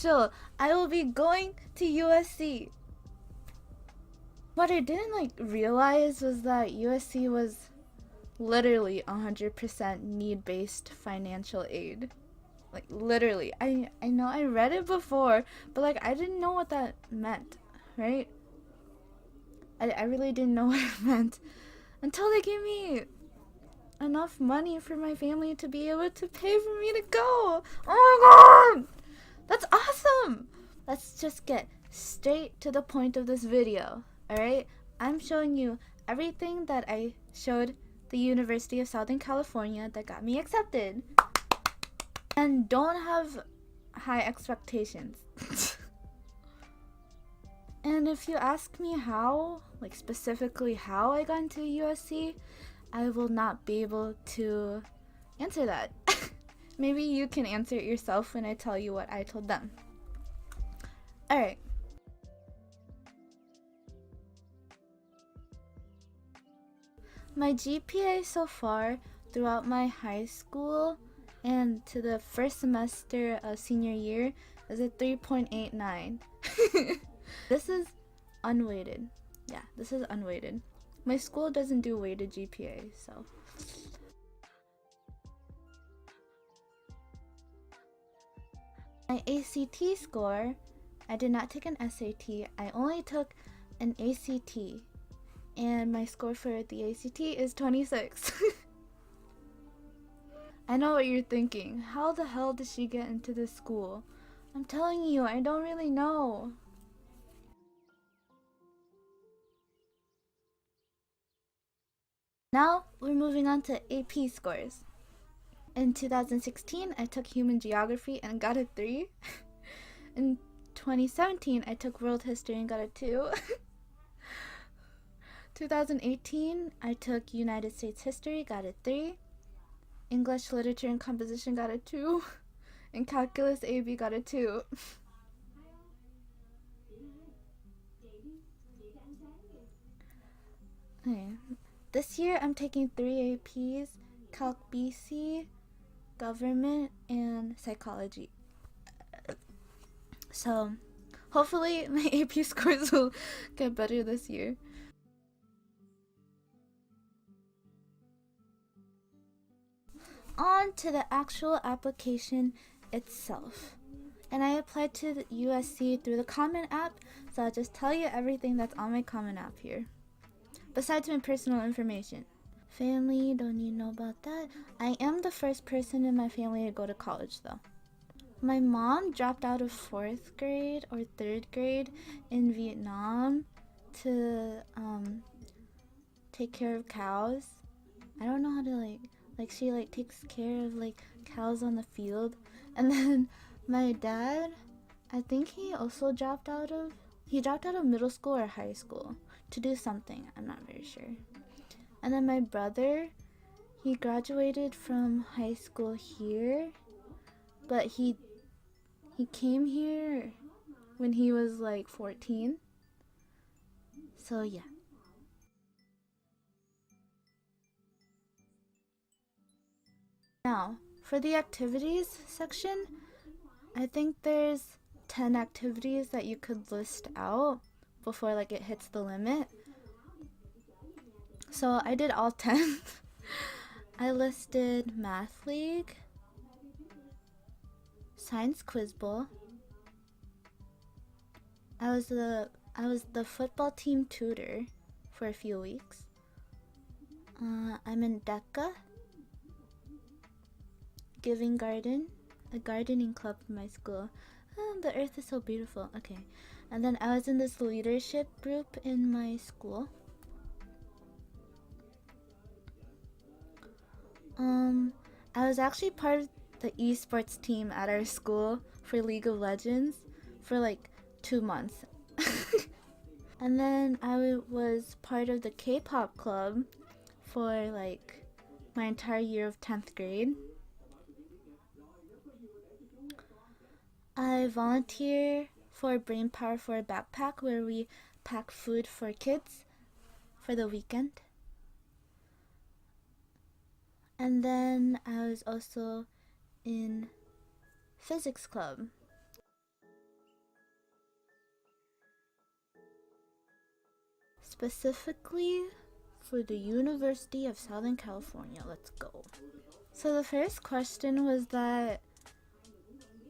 official. I will be going to USC. What I didn't realize was that USC was literally 100% need-based financial aid. Literally. I know I read it before, but I didn't know what that meant, right? I really didn't know what it meant until they gave me enough money for my family to be able to pay for me to go. Oh my god! That's awesome! Let's just get straight to the point of this video, alright? I'm showing you everything that I showed the University of Southern California that got me accepted. And don't have high expectations. And if you ask me how, specifically how I got into USC, I will not be able to answer that. Maybe you can answer it yourself when I tell you what I told them. Alright. My GPA so far throughout my high school and to the first semester of senior year is a 3.89. This is unweighted. Yeah, this is unweighted. My school doesn't do weighted GPA, so. My ACT score, I did not take an SAT. I only took an ACT. And my score for the ACT is 26. I know what you're thinking. How the hell did she get into this school? I'm telling you, I don't really know. Now, we're moving on to AP scores. In 2016, I took Human Geography and got a 3. In 2017, I took World History and got a 2. 2018, I took United States History, got a 3. English Literature and Composition got a 2. And Calculus AB got a 2. Okay. This year I'm taking 3 APs, Calc BC, Government, and Psychology. So hopefully my AP scores will get better this year. On to the actual application itself. And I applied to the USC through the Common App, so I'll just tell you everything that's on my Common App here. Besides my personal information. Family, don't need to know about that. I am the first person in my family to go to college though. My mom dropped out of 4th grade or 3rd grade in Vietnam to take care of cows. I don't know how to she takes care of cows on the field. And then my dad, I think he also dropped out of middle school or high school to do something. I'm not very sure. And then my brother, he graduated from high school here, but he came here when he was 14. So yeah. Now, for the activities section, I think there's 10 activities that you could list out before it hits the limit. So I did all 10. I listed Math League, Science Quiz Bowl. I was the football team tutor for a few weeks. I'm in DECA, Giving Garden, a gardening club in my school. Oh, the earth is so beautiful. Okay. And then I was in this leadership group in my school. I was actually part of the esports team at our school for League of Legends for 2 months. And then I was part of the K-pop club for my entire year of 10th grade. I volunteer for Brain Power for a Backpack, where we pack food for kids for the weekend. And then I was also in physics club. specifically for the University of Southern California. Let's go. So the first question was that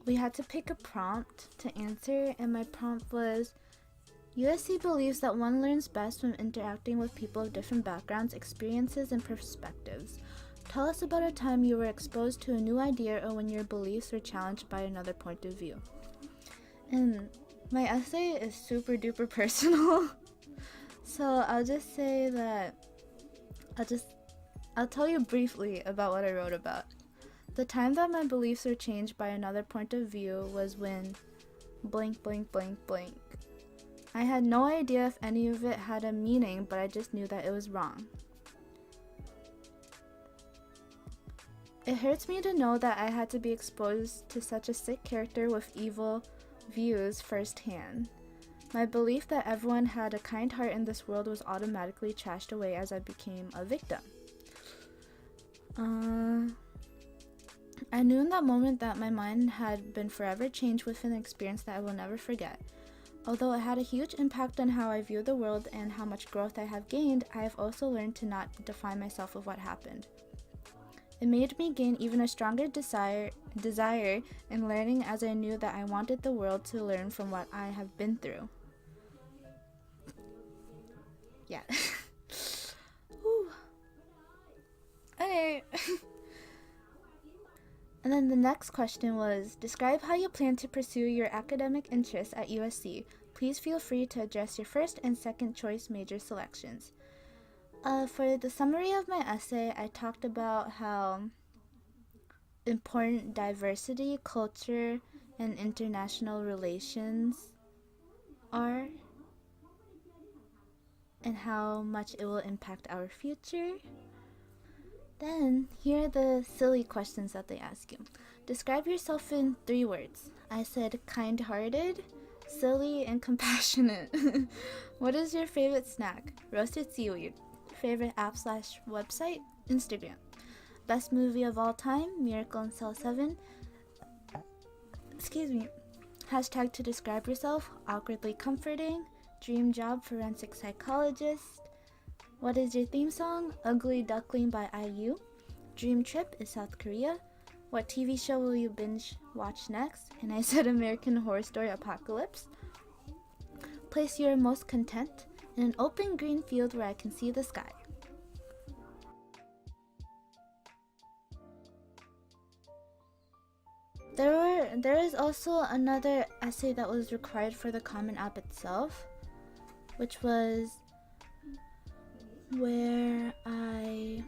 we had to pick a prompt to answer, and my prompt was, USC believes that one learns best when interacting with people of different backgrounds, experiences, and perspectives. Tell us about a time you were exposed to a new idea or when your beliefs were challenged by another point of view. And my essay is super duper personal. So I'll just say that I'll tell you briefly about what I wrote about. The time that my beliefs were changed by another point of view was when blank blank blank blank. I had no idea if any of it had a meaning, but I just knew that it was wrong. It hurts me to know that I had to be exposed to such a sick character with evil views firsthand. My belief that everyone had a kind heart in this world was automatically trashed away as I became a victim. I knew in that moment that my mind had been forever changed with an experience that I will never forget. Although it had a huge impact on how I view the world and how much growth I have gained, I have also learned to not define myself with what happened. It made me gain even a stronger desire in learning, as I knew that I wanted the world to learn from what I have been through. Yeah. Okay. And then the next question was, describe how you plan to pursue your academic interests at USC. Please feel free to address your first and second choice major selections. For the summary of my essay, I talked about how important diversity, culture, and international relations are, and how much it will impact our future. Then, here are the silly questions that they ask you. Describe yourself in 3 words. I said kind-hearted, silly, and compassionate. What is your favorite snack? Roasted seaweed. Favorite app/website? Instagram. Best movie of all time? Miracle in Cell 7. Excuse me. Hashtag to describe yourself? Awkwardly comforting. Dream job? Forensic psychologist. What is your theme song? Ugly Duckling by IU. Dream trip is South Korea. What TV show will you binge watch next? And I said American Horror Story Apocalypse. Place you are most content? In an open green field where I can see the sky. There is also another essay that was required for the Common App itself, which was where I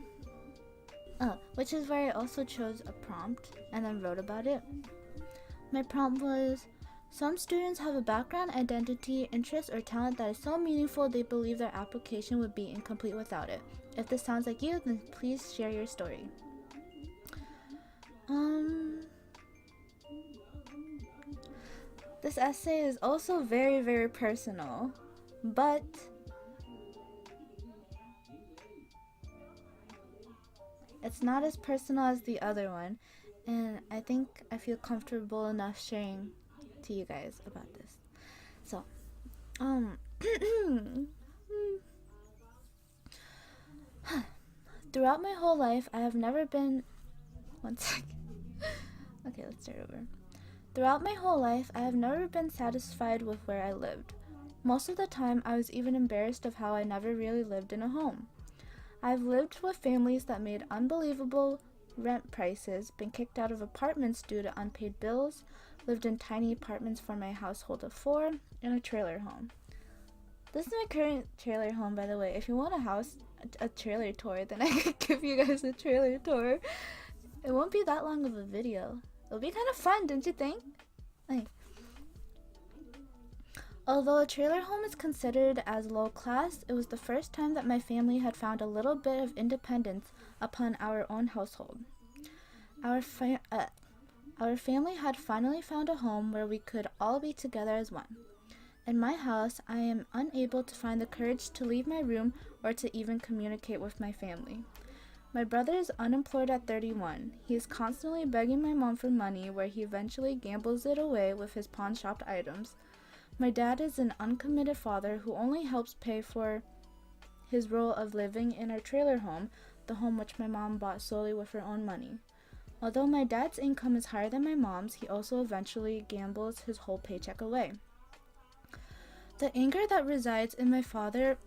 also chose a prompt and then wrote about it. My prompt was, some students have a background, identity, interest, or talent that is so meaningful they believe their application would be incomplete without it. If this sounds like you, then please share your story. This essay is also very, very personal, but it's not as personal as the other one, and I think I feel comfortable enough sharing to you guys about this. So, throughout my whole life, I have never been... One second. Okay, let's start over. Throughout my whole life, I have never been satisfied with where I lived. Most of the time, I was even embarrassed of how I never really lived in a home. I've lived with families that made unbelievable rent prices, been kicked out of apartments due to unpaid bills, lived in tiny apartments for my household of 4, and a trailer home. This is my current trailer home, by the way. If you want a trailer tour, then I could give you guys a trailer tour. It won't be that long of a video. It'll be kind of fun, don't you think? Although a trailer home is considered as low class, it was the first time that my family had found a little bit of independence upon our own household. Our family had finally found a home where we could all be together as one. In my house, I am unable to find the courage to leave my room or to even communicate with my family. My brother is unemployed at 31. He is constantly begging my mom for money, where he eventually gambles it away with his pawn-shopped items. My dad is an uncommitted father who only helps pay for his role of living in our trailer home, the home which my mom bought solely with her own money. Although my dad's income is higher than my mom's, he also eventually gambles his whole paycheck away. The anger that resides in my father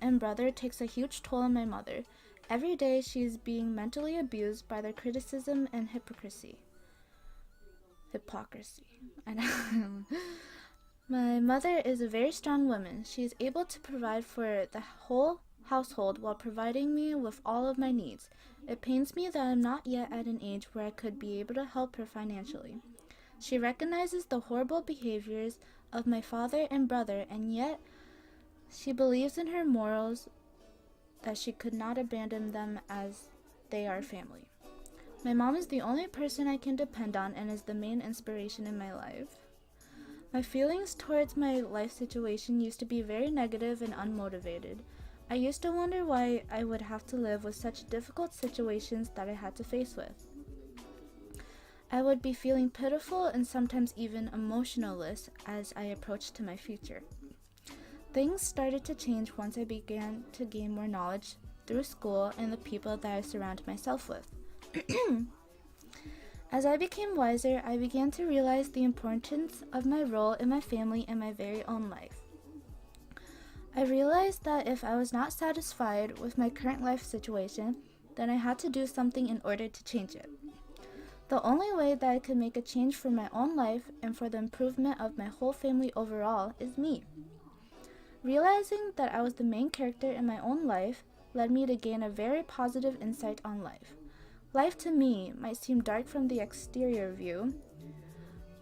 and brother takes a huge toll on my mother. Every day she is being mentally abused by their criticism and hypocrisy. I know. My mother is a very strong woman. She is able to provide for the whole household while providing me with all of my needs. It pains me that I'm not yet at an age where I could be able to help her financially. She recognizes the horrible behaviors of my father and brother, and yet she believes in her morals that she could not abandon them as they are family. My mom is the only person I can depend on and is the main inspiration in my life. My feelings towards my life situation used to be very negative and unmotivated. I used to wonder why I would have to live with such difficult situations that I had to face with. I would be feeling pitiful and sometimes even emotionless as I approached to my future. Things started to change once I began to gain more knowledge through school and the people that I surround myself with. As I became wiser, I began to realize the importance of my role in my family and my very own life. I realized that if I was not satisfied with my current life situation, then I had to do something in order to change it. The only way that I could make a change for my own life and for the improvement of my whole family overall is me. Realizing that I was the main character in my own life led me to gain a very positive insight on life. Life to me might seem dark from the exterior view,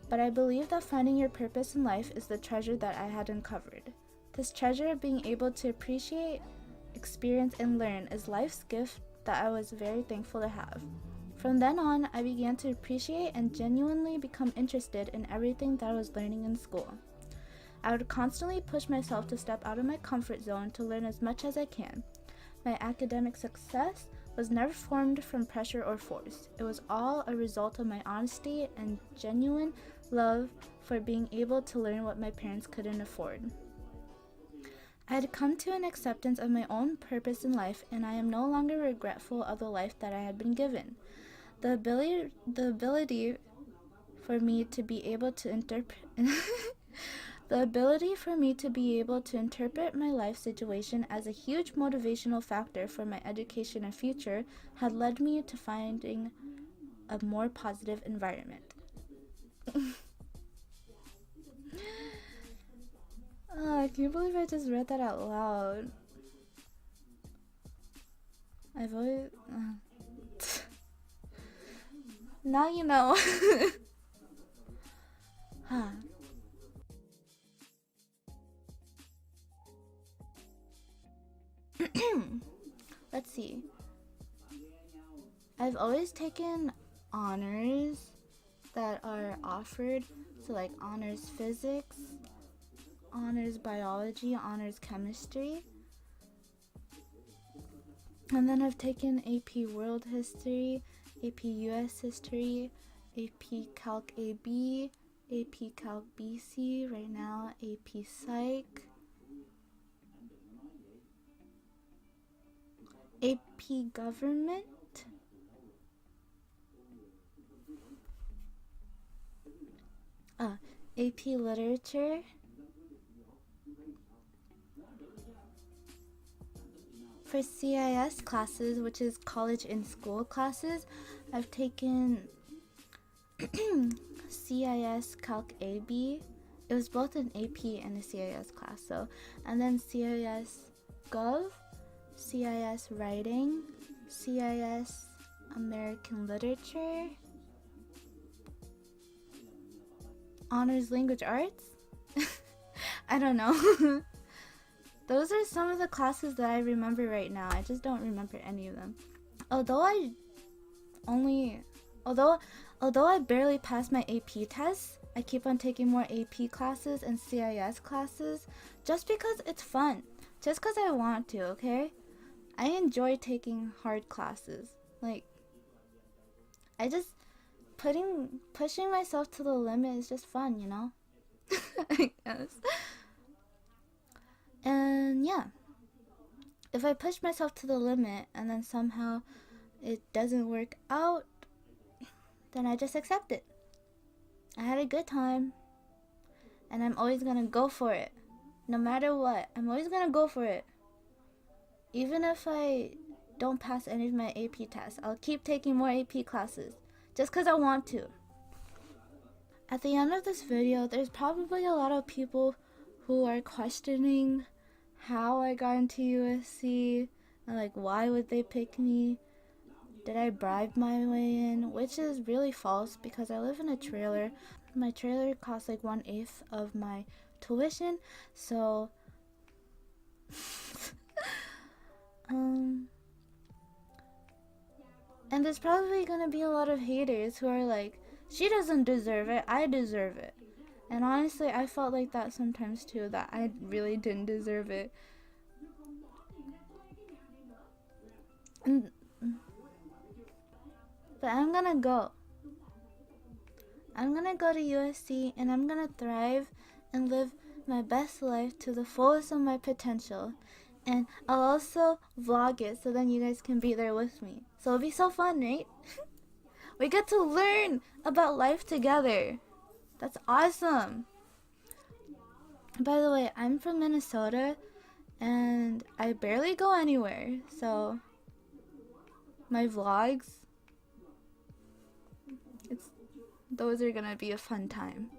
but I believe that finding your purpose in life is the treasure that I had uncovered. This treasure of being able to appreciate, experience, and learn is life's gift that I was very thankful to have. From then on, I began to appreciate and genuinely become interested in everything that I was learning in school. I would constantly push myself to step out of my comfort zone to learn as much as I can. My academic success was never formed from pressure or force. It was all a result of my honesty and genuine love for being able to learn what my parents couldn't afford. I had come to an acceptance of my own purpose in life, and I am no longer regretful of the life that I had been given. The ability for me to be able to interpret my life situation as a huge motivational factor for my education and future had led me to finding a more positive environment. Oh, I can't believe I just read that out loud. I've always... Now you know. Huh. Let's see. I've always taken honors that are offered, so like honors physics, honors biology, honors chemistry. And then I've taken AP World History, AP US History, AP Calc AB, AP Calc BC, right now AP Psych, AP Government, AP Literature, for CIS classes, which is college and school classes, I've taken CIS Calc AB. It was both an AP and a CIS class, so, and then CIS Gov, CIS Writing, CIS American Literature, Honors Language Arts. I don't know. Those are some of the classes that I remember right now. I just don't remember any of them. Although I barely passed my AP tests, I keep on taking more AP classes and CIS classes just because it's fun. Just because I want to, okay? I enjoy taking hard classes. Like, pushing myself to the limit is just fun, you know? I guess. And yeah. if I push myself to the limit and then somehow it doesn't work out, then I just accept it. I had a good time, and I'm always gonna go for it. No matter what, I'm always gonna go for it. Even if I don't pass any of my AP tests, I'll keep taking more AP classes just because I want to. At the end of this video, there's probably a lot of people who are questioning how I got into USC and like why would they pick me? Did I bribe my way in? Which is really false because I live in a trailer. My trailer costs like 1/8 of my tuition, so and there's probably gonna be a lot of haters who are like, she doesn't deserve it, I deserve it. And honestly, I felt like that sometimes too, that I really didn't deserve it. But I'm gonna go. I'm gonna go to USC and I'm gonna thrive and live my best life to the fullest of my potential. And I'll also vlog it so then you guys can be there with me. So it'll be so fun, right? We get to learn about life together. That's awesome. By the way, I'm from Minnesota and I barely go anywhere. So my vlogs, those are gonna be a fun time.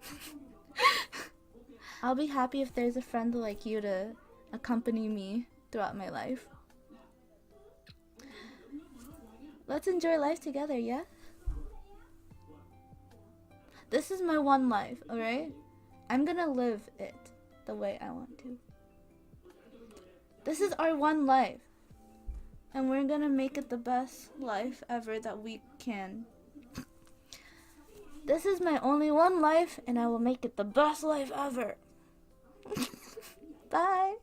I'll be happy if there's a friend like you to accompany me throughout my life. Let's enjoy life together, yeah? This is my one life, alright? I'm gonna live it the way I want to. This is our one life. And we're gonna make it the best life ever that we can. This is my only one life, and I will make it the best life ever. Bye.